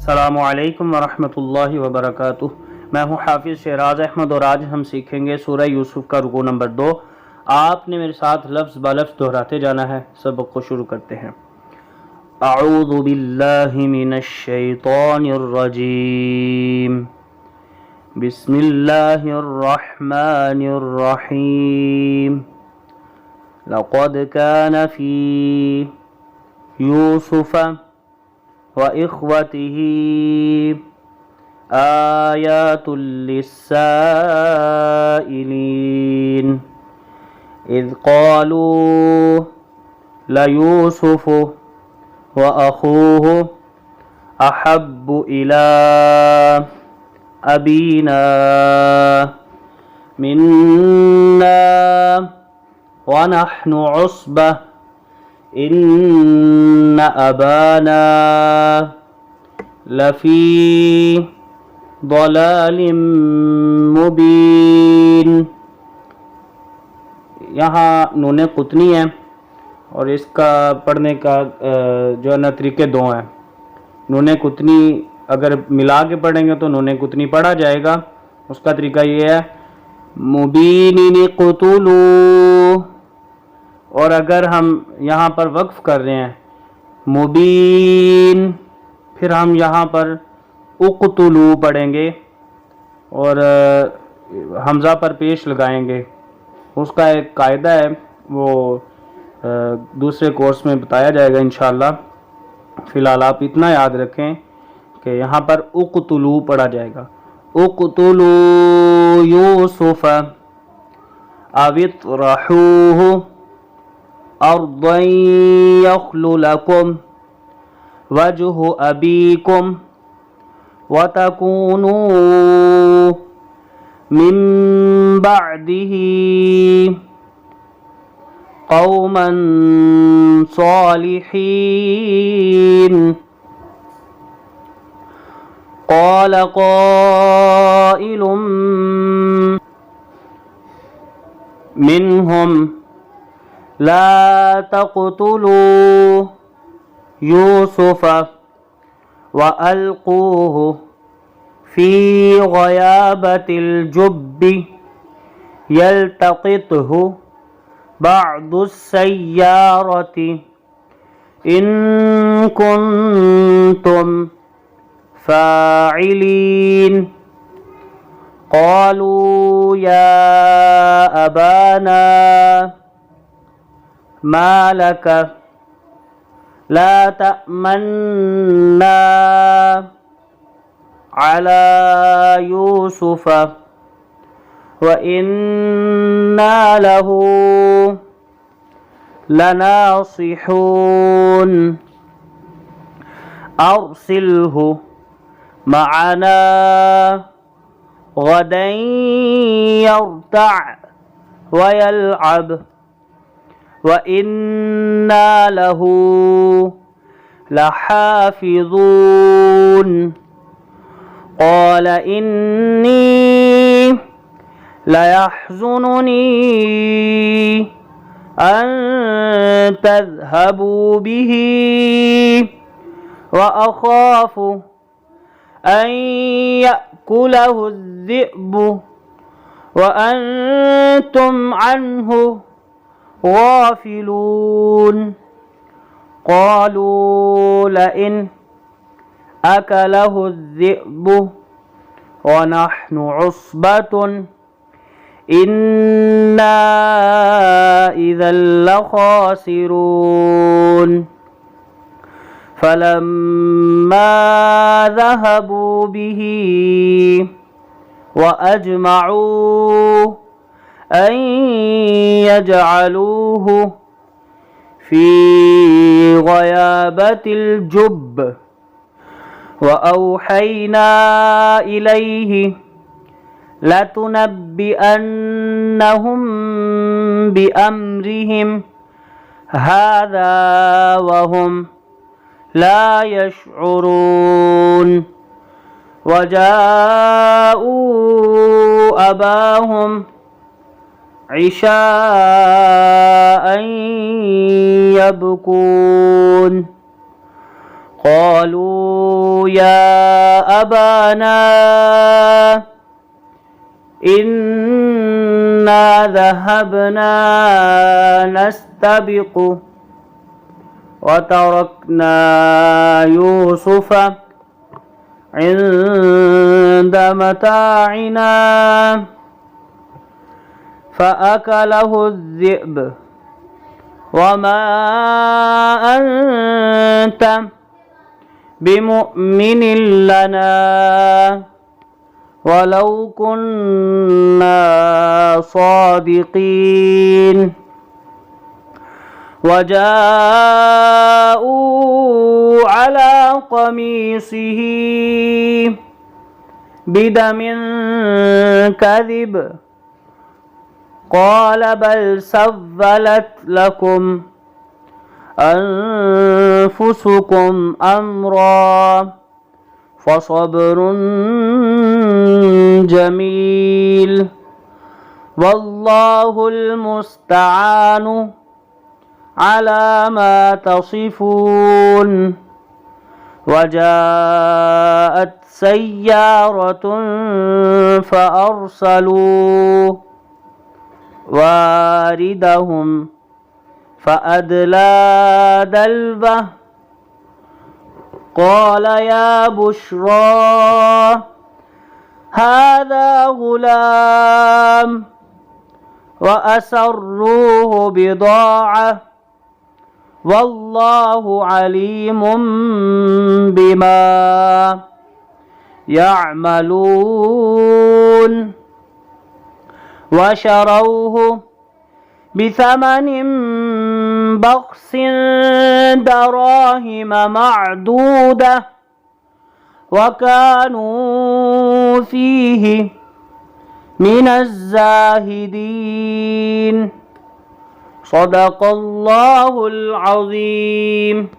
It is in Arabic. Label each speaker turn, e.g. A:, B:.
A: السلام علیکم ورحمۃ اللہ وبرکاتہ۔ میں ہوں حافظ شہراز احمد اور آج ہم سیکھیں گے سورہ یوسف کا رکوع نمبر 2۔ آپ نے میرے ساتھ لفظ بلفظ دہراتے جانا ہے۔ سبق کو شروع کرتے ہیں۔ اعوذ باللہ من الشیطان الرجیم، بسم اللہ الرحمن الرحیم۔ لقد كان في يوسف وإخوته آيات للسائلين إذ قالوا ليوسف وأخوه أحب إلى أبينا منا ونحن عصبة إن أبانا لفي ضلال مبين۔ یہاں نون قطنی ہے اور اس کا پڑھنے کا جو ہے نا طریقے دو ہیں۔ نون قطنی اگر ملا کے پڑھیں گے تو نون قطنی پڑھا جائے گا۔ اس کا طریقہ یہ ہے مبین قتلو، اور اگر ہم یہاں پر وقف کر رہے ہیں مبین، پھر ہم یہاں پر اقتلو پڑھیں گے اور حمزہ پر پیش لگائیں گے۔ اس کا ایک قاعدہ ہے، وہ دوسرے کورس میں بتایا جائے گا انشاءاللہ۔ فی الحال آپ اتنا یاد رکھیں کہ یہاں پر اقتلو پڑھا جائے گا۔ اقتلو یوسف او اطرحوہ ارضا یخل لکم وجہ ابیکم وتکونوا من بعدہ قوما صالحین۔ قال قائل منهم لا تقتلوا يوسف وألقوه في غيابة الجب يلتقطه بعض السيارة إن كنتم فاعلين۔ قالوا يا أبانا ما لك لا تأمنا على يوسف وإنا له لناصحون أرسله معنا غدا يرتع ويلعب وإنا له لحافظون۔ قال إني ليحزنني أن تذهبوا به وأخاف أن يأكله الذئب وأنتم عنه غافلون۔ قالوا لئن أكله الذئب ونحن عصبة إنا إذا لخاسرون۔ فلما ذهبوا به وأجمعوا أن يجعلوه في غيابة الجب وأوحينا إليه لتنبئنهم بأمرهم هذا وهم لا يشعرون۔ وجاءوا أباهم عشاء يبكون قالوا يا أبانا إنا ذهبنا نستبق وتركنا يوسف عند متاعنا فأكله الذئب وما أنت بمؤمن لنا ولو كنا صادقين وجاءوا على قميصه بدم كذب قال بل سولت لكم أنفسكم أمرا فصبر جميل والله المستعان على ما تصفون وجاءت سيارة فأرسلوا واردهم فأدلى دلوه قال يا بشرى هذا غلام وأسروه بضاعة والله عليم بما يعملون وشروه بثمن بخس دراهم معدودة وكانوا فيه من الزاهدين صدق الله العظيم.